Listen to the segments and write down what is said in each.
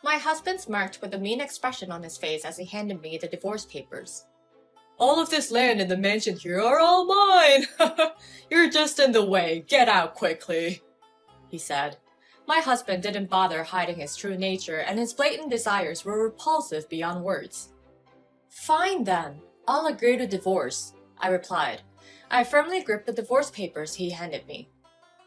My husband smirked with a mean expression on his face as he handed me the divorce papers. All of this land in the mansion here are all mine! You're just in the way. Get out quickly, he said. My husband didn't bother hiding his true nature, and his blatant desires were repulsive beyond words. Fine then, I'll agree to divorce, I replied. I firmly gripped the divorce papers he handed me.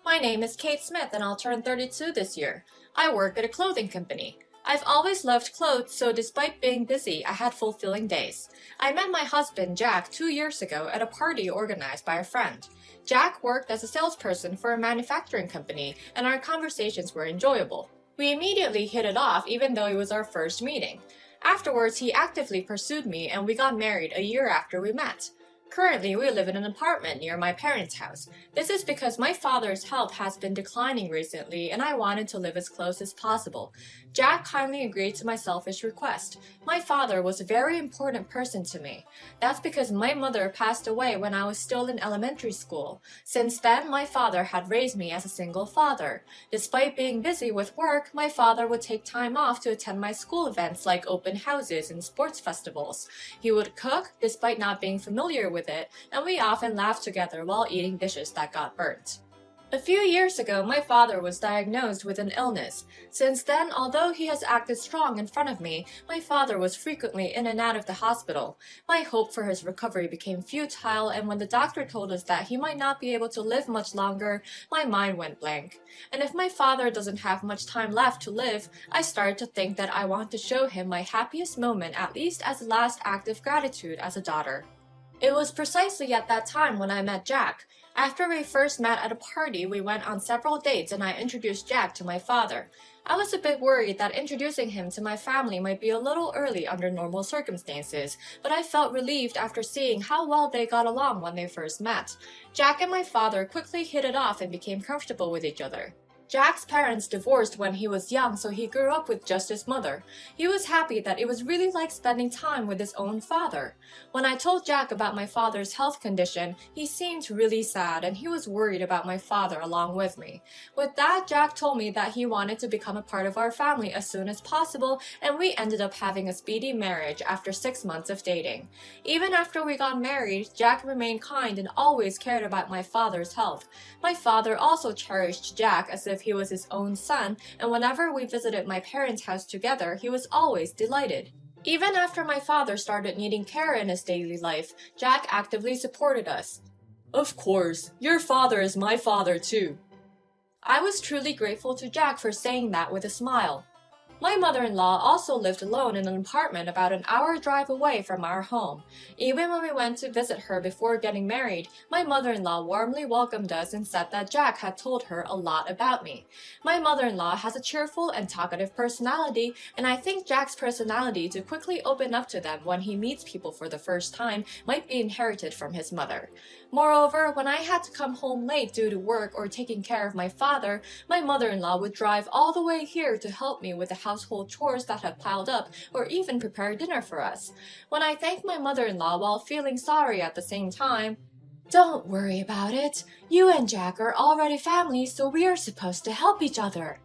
My name is Kate Smith and I'll turn 32 this year. I work at a clothing company. I've always loved clothes, so despite being busy, I had fulfilling days. I met my husband, Jack, 2 years ago at a party organized by a friend. Jack worked as a salesperson for a manufacturing company, and our conversations were enjoyable. We immediately hit it off even though it was our first meeting. Afterwards, he actively pursued me and we got married a year after we met. Currently, we live in an apartment near my parents' house. This is because my father's health has been declining recently and I wanted to live as close as possible. Jack kindly agreed to my selfish request. My father was a very important person to me. That's because my mother passed away when I was still in elementary school. Since then, my father had raised me as a single father. Despite being busy with work, my father would take time off to attend my school events like open houses and sports festivals. He would cook, despite not being familiar with it, and we often laughed together while eating dishes that got burnt. A few years ago, my father was diagnosed with an illness. Since then, although he has acted strong in front of me, my father was frequently in and out of the hospital. My hope for his recovery became futile, and when the doctor told us that he might not be able to live much longer, my mind went blank. And if my father doesn't have much time left to live, I started to think that I want to show him my happiest moment, at least as a last act of gratitude as a daughter. It was precisely at that time when I met Jack. After we first met at a party, we went on several dates and I introduced Jack to my father. I was a bit worried that introducing him to my family might be a little early under normal circumstances, but I felt relieved after seeing how well they got along when they first met. Jack and my father quickly hit it off and became comfortable with each other. Jack's parents divorced when he was young, so he grew up with just his mother. He was happy that it was really like spending time with his own father. When I told Jack about my father's health condition, he seemed really sad and he was worried about my father along with me. With that, Jack told me that he wanted to become a part of our family as soon as possible, and we ended up having a speedy marriage after 6 months of dating. Even after we got married, Jack remained kind and always cared about my father's health. My father also cherished Jack as if he was his own son, and whenever we visited my parents' house together, he was always delighted. Even after my father started needing care in his daily life, Jack actively supported us. Of course, your father is my father too. I was truly grateful to Jack for saying that with a smile. My mother-in-law also lived alone in an apartment about an hour drive away from our home. Even when we went to visit her before getting married, my mother-in-law warmly welcomed us and said that Jack had told her a lot about me. My mother-in-law has a cheerful and talkative personality, and I think Jack's personality to quickly open up to them when he meets people for the first time might be inherited from his mother. Moreover, when I had to come home late due to work or taking care of my father, my mother-in-law would drive all the way here to help me with the household chores that had piled up or even prepare dinner for us. When I thanked my mother-in-law while feeling sorry at the same time, "Don't worry about it. You and Jack are already family, so we are supposed to help each other."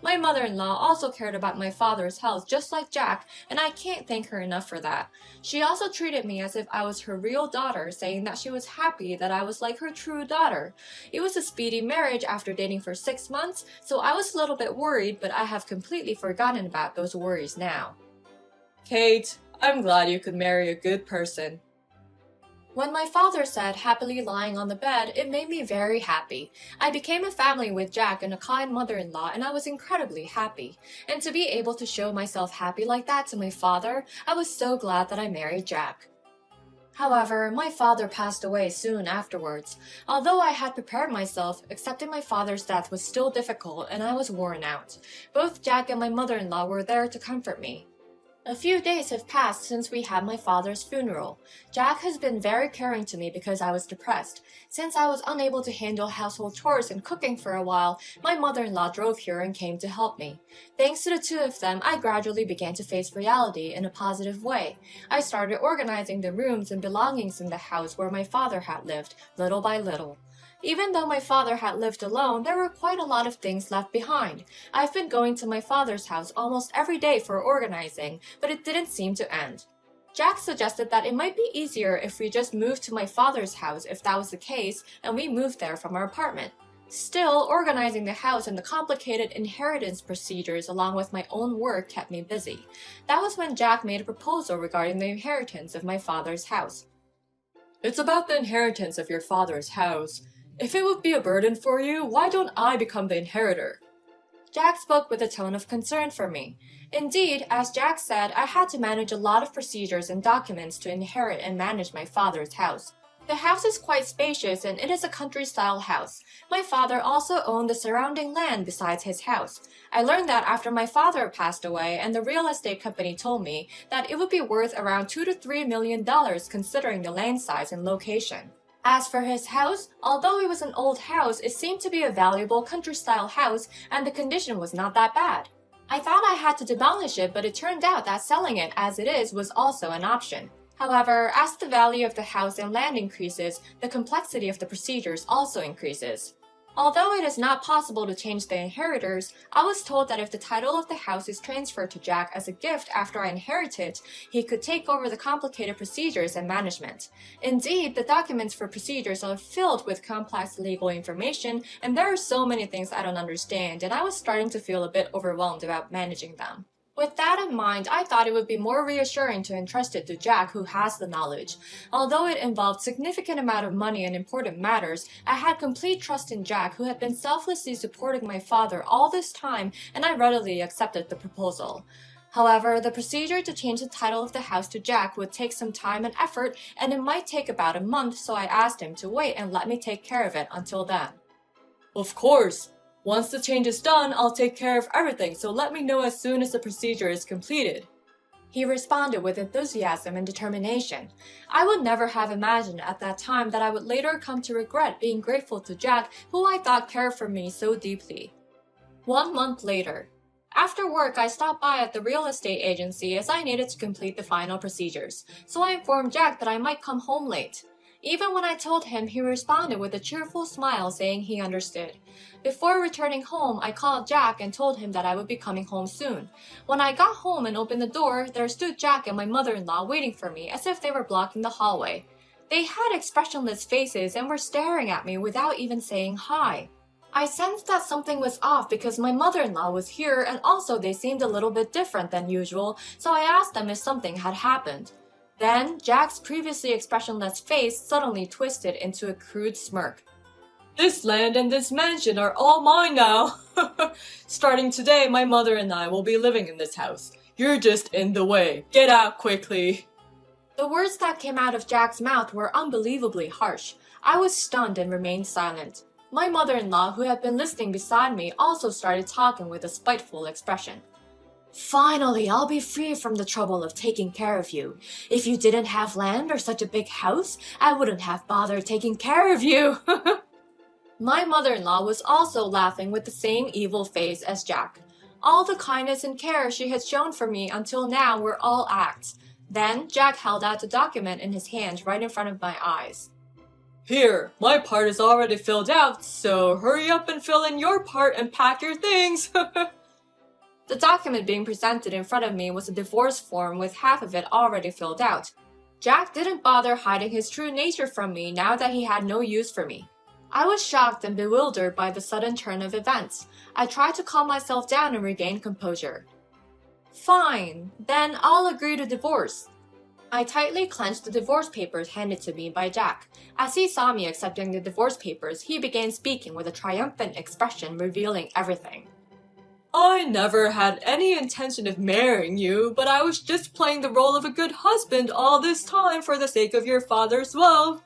My mother-in-law also cared about my father's health just like Jack, and I can't thank her enough for that. She also treated me as if I was her real daughter, saying that she was happy that I was like her true daughter. It was a speedy marriage after dating for 6 months, so I was a little bit worried, but I have completely forgotten about those worries now. Kate, I'm glad you could marry a good person. When my father said happily lying on the bed, it made me very happy. I became a family with Jack and a kind mother-in-law, and I was incredibly happy. And to be able to show myself happy like that to my father, I was so glad that I married Jack. However, my father passed away soon afterwards. Although I had prepared myself, accepting my father's death was still difficult and I was worn out. Both Jack and my mother-in-law were there to comfort me. A few days have passed since we had my father's funeral. Jack has been very caring to me because I was depressed. Since I was unable to handle household chores and cooking for a while, my mother-in-law drove here and came to help me. Thanks to the two of them, I gradually began to face reality in a positive way. I started organizing the rooms and belongings in the house where my father had lived, little by little. Even though my father had lived alone, there were quite a lot of things left behind. I've been going to my father's house almost every day for organizing, but it didn't seem to end. Jack suggested that it might be easier if we just moved to my father's house if that was the case, and we moved there from our apartment. Still, organizing the house and the complicated inheritance procedures along with my own work kept me busy. That was when Jack made a proposal regarding the inheritance of my father's house. It's about the inheritance of your father's house. If it would be a burden for you, why don't I become the inheritor? Jack spoke with a tone of concern for me. Indeed, as Jack said, I had to manage a lot of procedures and documents to inherit and manage my father's house. The house is quite spacious and it is a country-style house. My father also owned the surrounding land besides his house. I learned that after my father passed away, and the real estate company told me that it would be worth around $2 to $3 million considering the land size and location. As for his house, although it was an old house, it seemed to be a valuable country-style house and the condition was not that bad. I thought I had to demolish it, but it turned out that selling it as it is was also an option. However, as the value of the house and land increases, the complexity of the procedures also increases. Although it is not possible to change the inheritors, I was told that if the title of the house is transferred to Jack as a gift after I inherit it, he could take over the complicated procedures and management. Indeed, the documents for procedures are filled with complex legal information, and there are so many things I don't understand, and I was starting to feel a bit overwhelmed about managing them. With that in mind, I thought it would be more reassuring to entrust it to Jack, who has the knowledge. Although it involved significant amount of money and important matters, I had complete trust in Jack, who had been selflessly supporting my father all this time, and I readily accepted the proposal. However, the procedure to change the title of the house to Jack would take some time and effort, and it might take about a month, so I asked him to wait and let me take care of it until then. Of course. Once the change is done, I'll take care of everything, so let me know as soon as the procedure is completed. He responded with enthusiasm and determination. I would never have imagined at that time that I would later come to regret being grateful to Jack, who I thought cared for me so deeply. 1 month later. After work, I stopped by at the real estate agency as I needed to complete the final procedures, so I informed Jack that I might come home late. Even when I told him, he responded with a cheerful smile saying he understood. Before returning home, I called Jack and told him that I would be coming home soon. When I got home and opened the door, there stood Jack and my mother-in-law waiting for me as if they were blocking the hallway. They had expressionless faces and were staring at me without even saying hi. I sensed that something was off because my mother-in-law was here, and also they seemed a little bit different than usual, so I asked them if something had happened. Then, Jack's previously expressionless face suddenly twisted into a crude smirk. This land and this mansion are all mine now. Starting today, my mother and I will be living in this house. You're just in the way. Get out quickly. The words that came out of Jack's mouth were unbelievably harsh. I was stunned and remained silent. My mother-in-law, who had been listening beside me, also started talking with a spiteful expression. Finally, I'll be free from the trouble of taking care of you. If you didn't have land or such a big house, I wouldn't have bothered taking care of you. My mother-in-law was also laughing with the same evil face as Jack. All the kindness and care she had shown for me until now were all acts. Then Jack held out the document in his hand right in front of my eyes. Here, my part is already filled out, so hurry up and fill in your part and pack your things. The document being presented in front of me was a divorce form with half of it already filled out. Jack didn't bother hiding his true nature from me now that he had no use for me. I was shocked and bewildered by the sudden turn of events. I tried to calm myself down and regain composure. Fine, then I'll agree to divorce. I tightly clenched the divorce papers handed to me by Jack. As he saw me accepting the divorce papers, he began speaking with a triumphant expression revealing everything. I never had any intention of marrying you, but I was just playing the role of a good husband all this time for the sake of your father's wealth.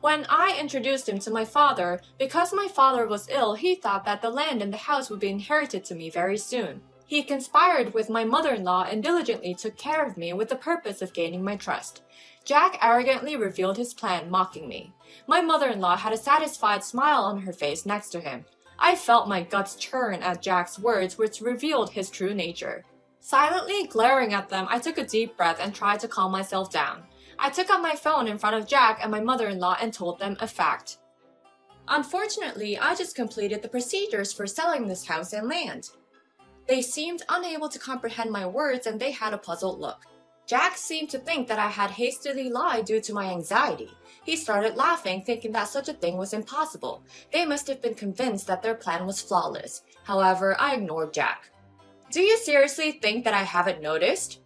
When I introduced him to my father, because my father was ill, he thought that the land and the house would be inherited to me very soon. He conspired with my mother-in-law and diligently took care of me with the purpose of gaining my trust. Jack arrogantly revealed his plan, mocking me. My mother-in-law had a satisfied smile on her face next to him. I felt my guts churn at Jack's words, which revealed his true nature. Silently glaring at them, I took a deep breath and tried to calm myself down. I took out my phone in front of Jack and my mother-in-law and told them a fact. Unfortunately, I just completed the procedures for selling this house and land. They seemed unable to comprehend my words and they had a puzzled look. Jack seemed to think that I had hastily lied due to my anxiety. He started laughing, thinking that such a thing was impossible. They must have been convinced that their plan was flawless. However, I ignored Jack. "Do you seriously think that I haven't noticed?"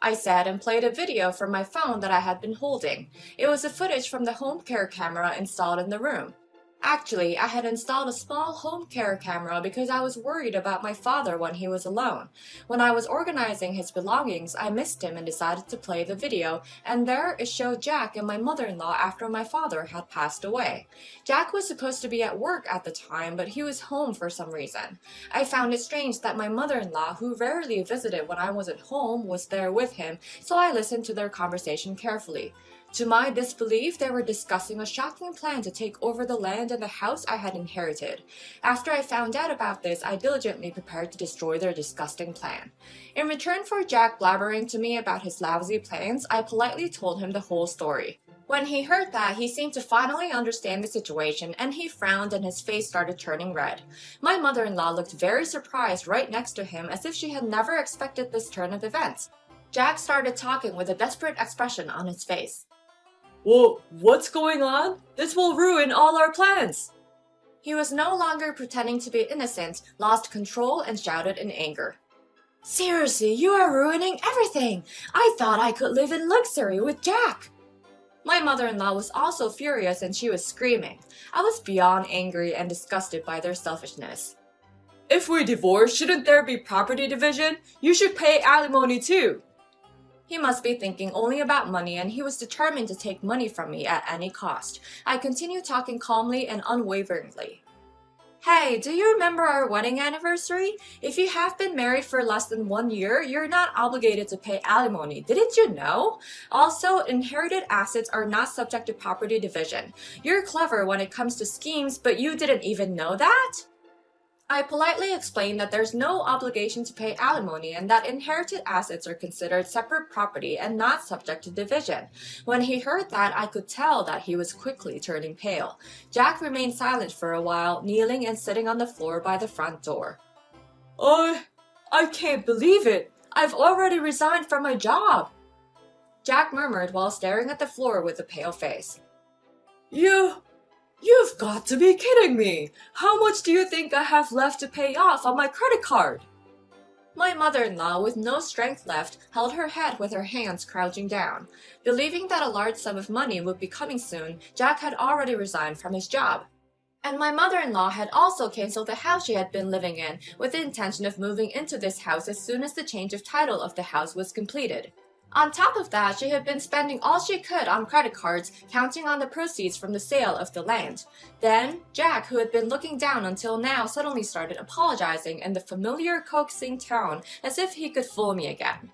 I said and played a video from my phone that I had been holding. It was a footage from the home care camera installed in the room. Actually, I had installed a small home care camera because I was worried about my father when he was alone. When I was organizing his belongings, I missed him and decided to play the video, and there it showed Jack and my mother-in-law after my father had passed away. Jack was supposed to be at work at the time, but he was home for some reason. I found it strange that my mother-in-law, who rarely visited when I was at home, was there with him, so I listened to their conversation carefully. To my disbelief, they were discussing a shocking plan to take over the land and the house I had inherited. After I found out about this, I diligently prepared to destroy their disgusting plan. In return for Jack blabbering to me about his lousy plans, I politely told him the whole story. When he heard that, he seemed to finally understand the situation, and he frowned and his face started turning red. My mother-in-law looked very surprised right next to him, as if she had never expected this turn of events. Jack started talking with a desperate expression on his face. "Whoa, what's going on? This will ruin all our plans!" He was no longer pretending to be innocent, lost control, and shouted in anger. "Seriously, you are ruining everything! I thought I could live in luxury with Jack!" My mother-in-law was also furious and she was screaming. I was beyond angry and disgusted by their selfishness. "If we divorce, shouldn't there be property division? You should pay alimony too!" He must be thinking only about money, and he was determined to take money from me at any cost. I continued talking calmly and unwaveringly. "Hey, do you remember our wedding anniversary? If you have been married for less than 1 year, you're not obligated to pay alimony. Didn't you know? Also, inherited assets are not subject to property division. You're clever when it comes to schemes, but you didn't even know that?" I politely explained that there's no obligation to pay alimony and that inherited assets are considered separate property and not subject to division. When he heard that, I could tell that he was quickly turning pale. Jack remained silent for a while, kneeling and sitting on the floor by the front door. I can't believe it! I've already resigned from my job!" Jack murmured while staring at the floor with a pale face. You've got to be kidding me! How much do you think I have left to pay off on my credit card?" My mother-in-law, with no strength left, held her head with her hands crouching down. Believing that a large sum of money would be coming soon, Jack had already resigned from his job. And my mother-in-law had also canceled the house she had been living in, with the intention of moving into this house as soon as the change of title of the house was completed. On top of that, she had been spending all she could on credit cards, counting on the proceeds from the sale of the land. Then, Jack, who had been looking down until now, suddenly started apologizing in the familiar coaxing tone, as if he could fool me again.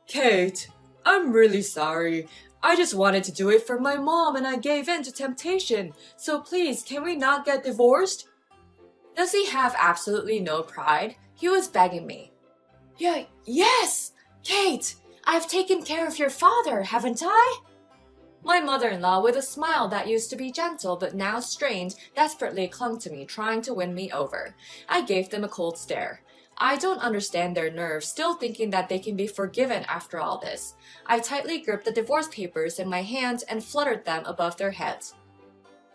Kate, I'm really sorry. I just wanted to do it for my mom and I gave in to temptation. So please, can we not get divorced?" Does he have absolutely no pride? He was begging me. Yes! Kate, I've taken care of your father, haven't I?" My mother-in-law, with a smile that used to be gentle but now strained, desperately clung to me, trying to win me over. I gave them a cold stare. I don't understand their nerve, still thinking that they can be forgiven after all this. I tightly gripped the divorce papers in my hands and fluttered them above their heads.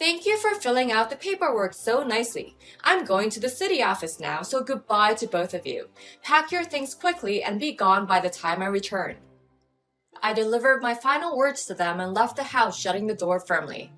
"Thank you for filling out the paperwork so nicely. I'm going to the city office now, so goodbye to both of you. Pack your things quickly and be gone by the time I return." I delivered my final words to them and left the house, shutting the door firmly.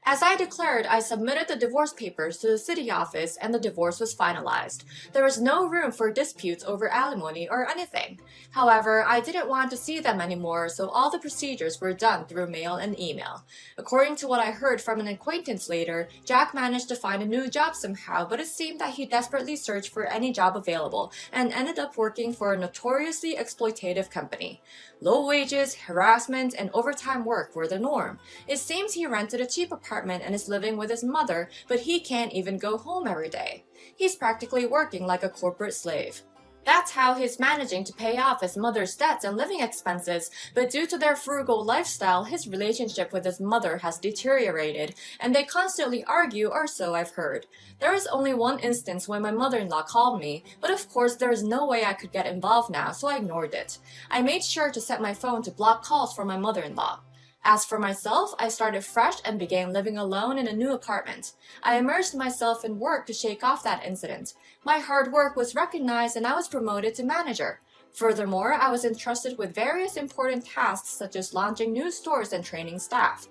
As I declared, I submitted the divorce papers to the city office and the divorce was finalized. There was no room for disputes over alimony or anything. However, I didn't want to see them anymore, so all the procedures were done through mail and email. According to what I heard from an acquaintance later, Jack managed to find a new job somehow, but it seemed that he desperately searched for any job available and ended up working for a notoriously exploitative company. Low wages, harassment, and overtime work were the norm. It seems he rented a cheap apartment and is living with his mother, but he can't even go home every day. He's practically working like a corporate slave. That's how he's managing to pay off his mother's debts and living expenses, but due to their frugal lifestyle, his relationship with his mother has deteriorated, and they constantly argue, or so I've heard. There is only one instance when my mother-in-law called me, but of course there is no way I could get involved now, so I ignored it. I made sure to set my phone to block calls from my mother-in-law. As for myself, I started fresh and began living alone in a new apartment. I immersed myself in work to shake off that incident. My hard work was recognized and I was promoted to manager. Furthermore, I was entrusted with various important tasks such as launching new stores and training staff.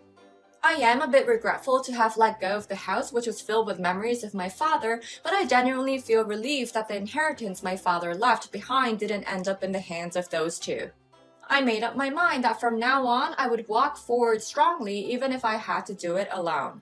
I am a bit regretful to have let go of the house which was filled with memories of my father, but I genuinely feel relieved that the inheritance my father left behind didn't end up in the hands of those two. I made up my mind that from now on I would walk forward strongly even if I had to do it alone.